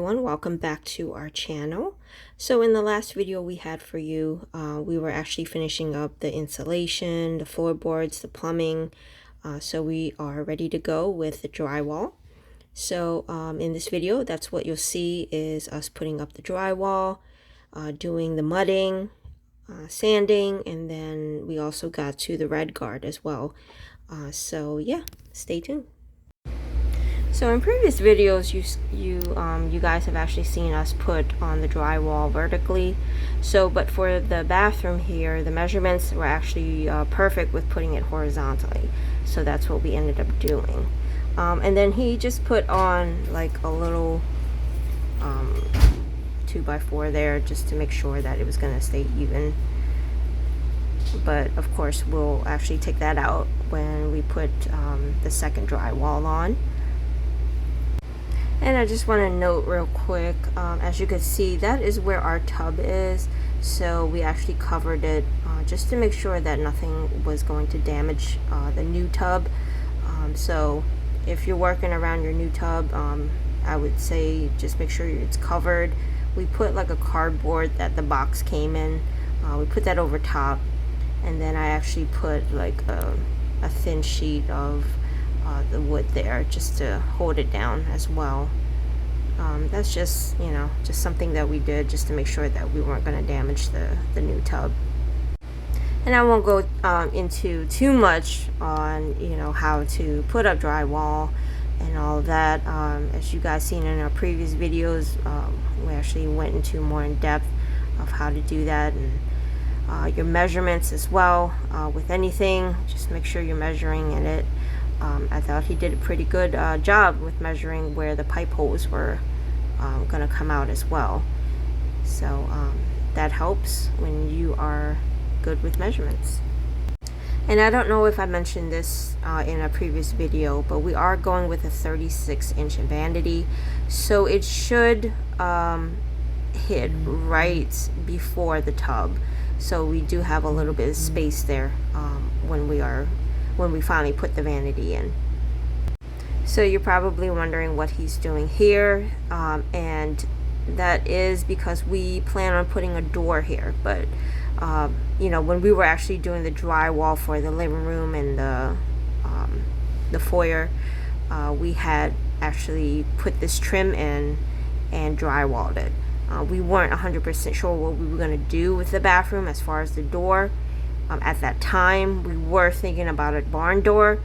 everyone, welcome back to our channel. So in the last video we had for you, we were actually finishing up the insulation, the floorboards, the plumbing. So we are ready to go with the drywall. So in this video, that's what you'll see is us putting up the drywall, doing the mudding, sanding, and then we also got to the red guard as well. So yeah, stay tuned. So in previous videos, you guys have actually seen us put on the drywall vertically. So, but for the bathroom here, the measurements were actually perfect with putting it horizontally. So that's what we ended up doing. And then he just put on like a little 2x4 there just to make sure that it was going to stay even. But of course, we'll actually take that out when we put the second drywall on. And I just want to note real quick, as you can see, that is where our tub is. So we actually covered it just to make sure that nothing was going to damage the new tub. So if you're working around your new tub, I would say just make sure it's covered. We put like a cardboard that the box came in. We put that over top. And then I actually put like a thin sheet of the wood there just to hold it down as well. That's just, you know, just something that we did just to make sure that we weren't going to damage the new tub. And I won't go into too much on, you know, how to put up drywall and all of that. As you guys seen in our previous videos, we actually went into more in depth of how to do that, and your measurements as well. With anything, just make sure you're measuring in it. I thought he did a pretty good job with measuring where the pipe holes were going to come out as well. So that helps when you are good with measurements. And I don't know if I mentioned this in a previous video, but we are going with a 36-inch vanity. So it should hit right before the tub. So we do have a little bit of space there when we finally put the vanity in. So you're probably wondering what he's doing here, and that is because we plan on putting a door here. But you know, when we were actually doing the drywall for the living room and the foyer, we had actually put this trim in and drywalled it. We weren't 100% sure what we were going to do with the bathroom as far as the door. At that time, we were thinking about a barn door,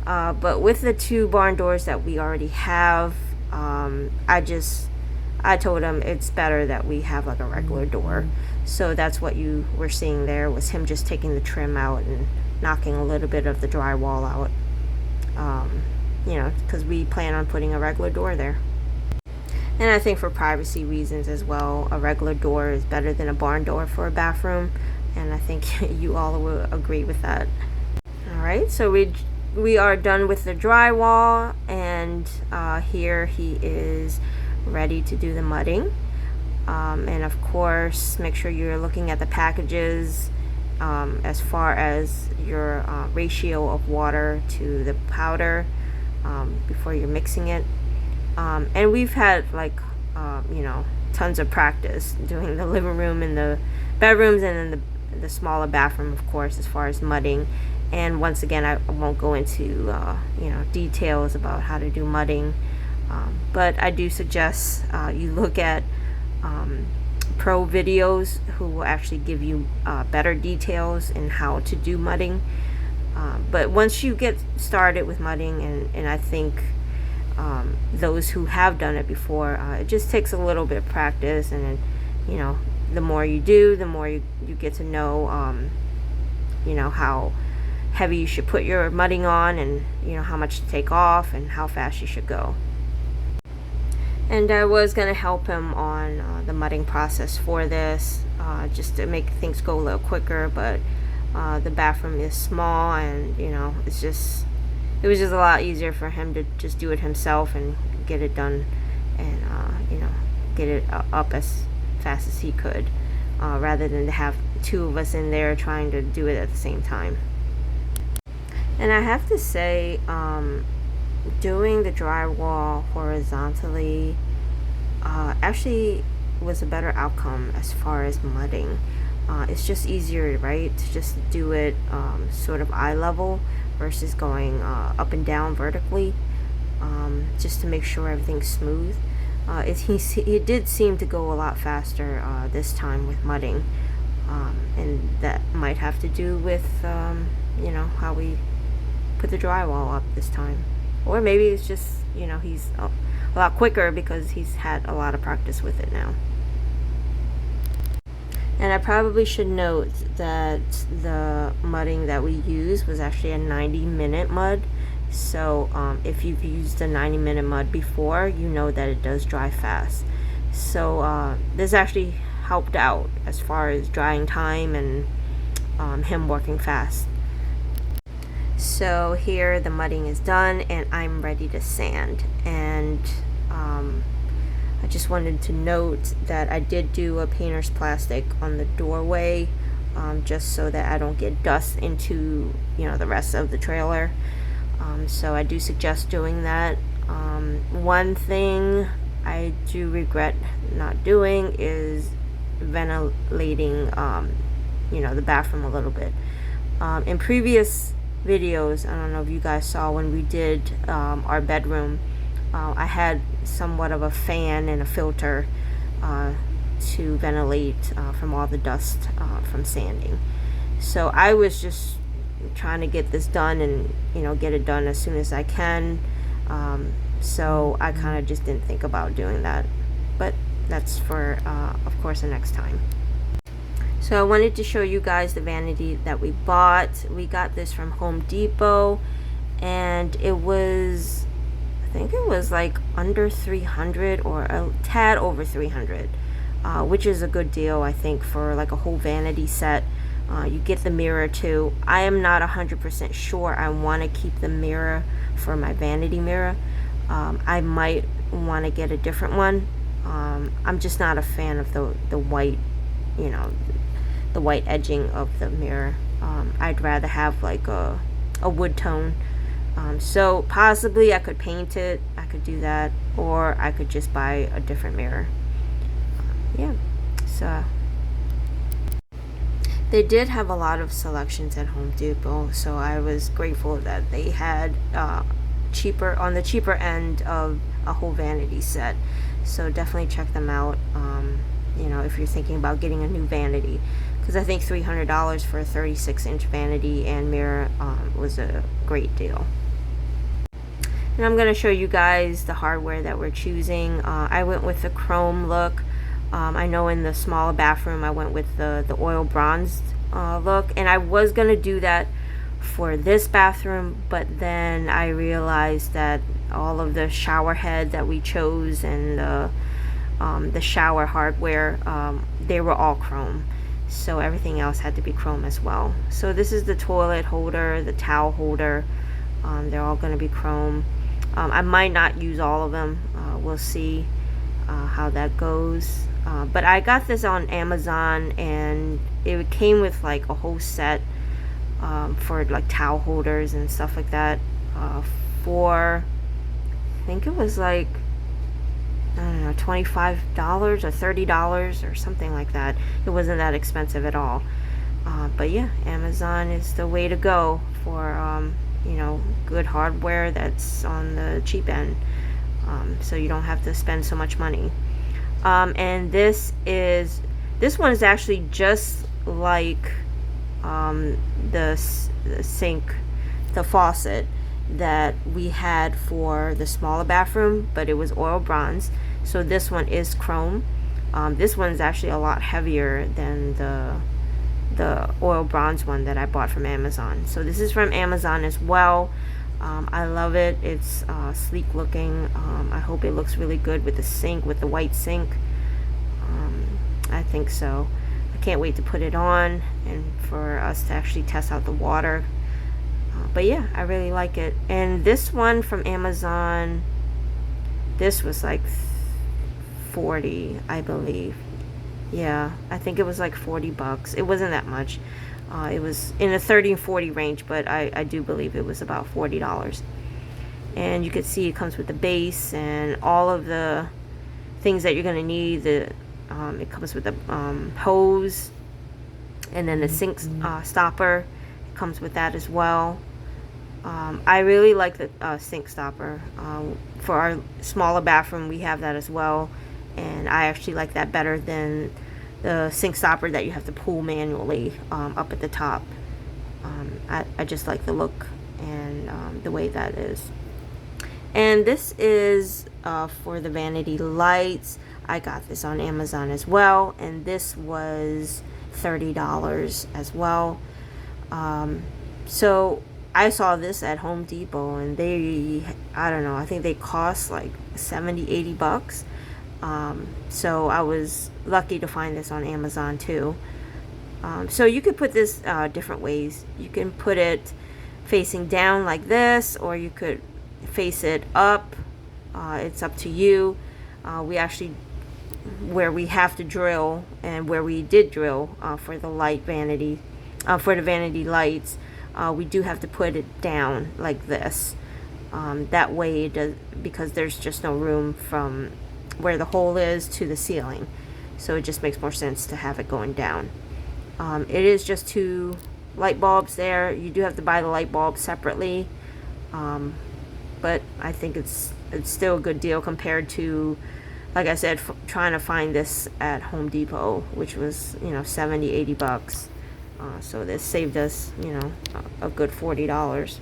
but with the two barn doors that we already have, I told him it's better that we have like a regular door. So that's what you were seeing there, was him just taking the trim out and knocking a little bit of the drywall out, you know, because we plan on putting a regular door there. And I think for privacy reasons as well, a regular door is better than a barn door for a bathroom. And I think you all will agree with that. Alright, so we are done with the drywall, and here he is ready to do the mudding. And of course, make sure you're looking at the packages as far as your ratio of water to the powder before you're mixing it. And we've had like you know, tons of practice doing the living room and the bedrooms, and then the smaller bathroom, of course, as far as mudding. And once again, I won't go into you know, details about how to do mudding, but I do suggest you look at pro videos who will actually give you better details in how to do mudding. But once you get started with mudding, and I think those who have done it before, it just takes a little bit of practice, and you know, the more you do, the more you get to know you know, how heavy you should put your mudding on, and you know, how much to take off, and how fast you should go. And I was going to help him on the mudding process for this, just to make things go a little quicker, but the bathroom is small, and you know, it was just a lot easier for him to just do it himself and get it done, and you know, get it up as fast as he could, rather than to have two of us in there trying to do it at the same time. And I have to say, doing the drywall horizontally actually was a better outcome as far as mudding. It's just easier, right, to just do it sort of eye level versus going up and down vertically, just to make sure everything's smooth. He did seem to go a lot faster this time with mudding, and that might have to do with how we put the drywall up this time, or maybe it's just he's a lot quicker because he's had a lot of practice with it now. And I probably should note that the mudding that we used was actually a 90-minute mud. So if you've used a 90-minute mud before, you know that it does dry fast. So this actually helped out as far as drying time and him working fast. So here the mudding is done and I'm ready to sand. And I just wanted to note that I did do a painter's plastic on the doorway, just so that I don't get dust into the rest of the trailer. So I do suggest doing that. One thing I do regret not doing is ventilating the bathroom a little bit. In previous videos, I don't know if you guys saw when we did our bedroom, I had somewhat of a fan and a filter to ventilate from all the dust from sanding. So I was just trying to get this done and get it done as soon as I can. So I kind of just didn't think about doing that, but that's for of course the next time. So I wanted to show you guys the vanity that we bought. We got this from Home Depot, and it was, I think it was like under 300 or a tad over 300, which is a good deal, I think, for like a whole vanity set. You get the mirror too. I am not 100% sure I want to keep the mirror for my vanity mirror. I might want to get a different one. I'm just not a fan of the white, the white edging of the mirror. I'd rather have like a wood tone. So possibly I could paint it, I could do that, or I could just buy a different mirror. Yeah, so they did have a lot of selections at Home Depot, so I was grateful that they had cheaper, on the cheaper end of a whole vanity set. So definitely check them out, if you're thinking about getting a new vanity, because I think $300 for a 36-inch vanity and mirror was a great deal. And I'm going to show you guys the hardware that we're choosing. I went with the chrome look. I know in the smaller bathroom I went with the oil bronzed look, and I was going to do that for this bathroom, but then I realized that all of the shower head that we chose and the shower hardware, they were all chrome, so everything else had to be chrome as well. So this is the toilet holder, the towel holder, they're all going to be chrome. I might not use all of them, we'll see how that goes. But I got this on Amazon, and it came with like a whole set for like towel holders and stuff like that, for I think it was like, I don't know, $25 or $30 or something like that. It wasn't that expensive at all. But yeah, Amazon is the way to go for good hardware that's on the cheap end, so you don't have to spend so much money. And this one is actually just like the sink, the faucet that we had for the smaller bathroom, but it was oil bronze. So this one is chrome. This one's actually a lot heavier than the oil bronze one that I bought from Amazon. So this is from Amazon as well. I love it. It's sleek looking. I hope it looks really good with the sink, with the white sink. I think so. I can't wait to put it on and for us to actually test out the water. But yeah, I really like it. And this one from Amazon, this was like 40, I believe. Yeah, I think it was like 40 bucks. It wasn't that much. It was in the 30 and 40 range, but I do believe it was about $40. And you can see it comes with the base and all of the things that you're going to need. It comes with a hose, and then the sink stopper comes with that as well. I really like the sink stopper. For our smaller bathroom, we have that as well, and I actually like that better than the sink stopper that you have to pull manually up at the top. I just like the look and the way that is. And this is for the vanity lights. I got this on Amazon as well, and this was $30 as well. So I saw this at Home Depot, and I don't know, I think they cost like 70-80 bucks. So I was lucky to find this on Amazon too. So you could put this different ways. You can put it facing down like this, or you could face it up. It's up to you. We actually, where we have to drill, and where we did drill for the vanity lights, we do have to put it down like this. That way it does, because there's just no room from where the hole is to the ceiling, so it just makes more sense to have it going down. It is just 2 light bulbs there. You do have to buy the light bulb separately, but I think it's still a good deal compared to, like I said, trying to find this at Home Depot, which was 70-80 bucks. So this saved us a good $40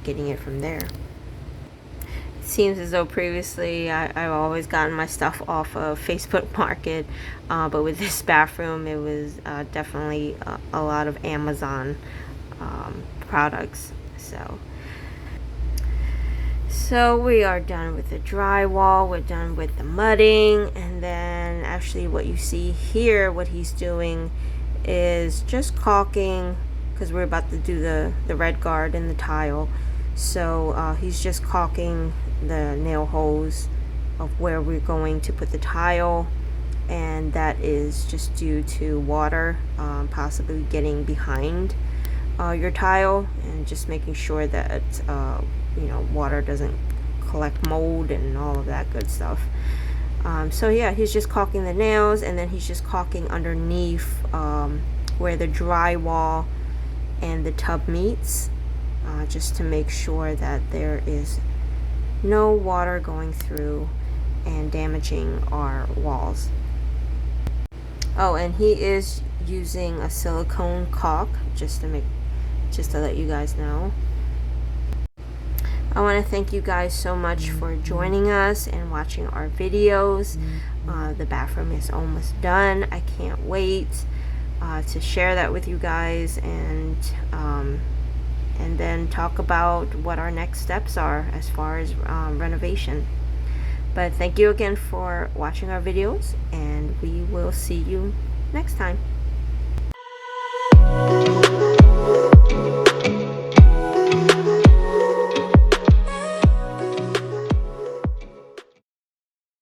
getting it from there. It seems as though previously I've always gotten my stuff off of Facebook Market, but with this bathroom it was definitely a lot of Amazon products. So we are done with the drywall, we're done with the mudding, and then actually what you see here, what he's doing is just caulking, because we're about to do the red guard and the tile. So he's just caulking the nail holes of where we're going to put the tile, and that is just due to water possibly getting behind your tile, and just making sure that water doesn't collect mold and all of that good stuff. So yeah, he's just caulking the nails, and then he's just caulking underneath where the drywall and the tub meets, just to make sure that there is no water going through and damaging our walls. Oh, and he is using a silicone caulk, just to let you guys know. I want to thank you guys so much for joining us and watching our videos. The bathroom is almost done. I can't wait to share that with you guys, and then talk about what our next steps are as far as renovation. But thank you again for watching our videos, and we will see you next time.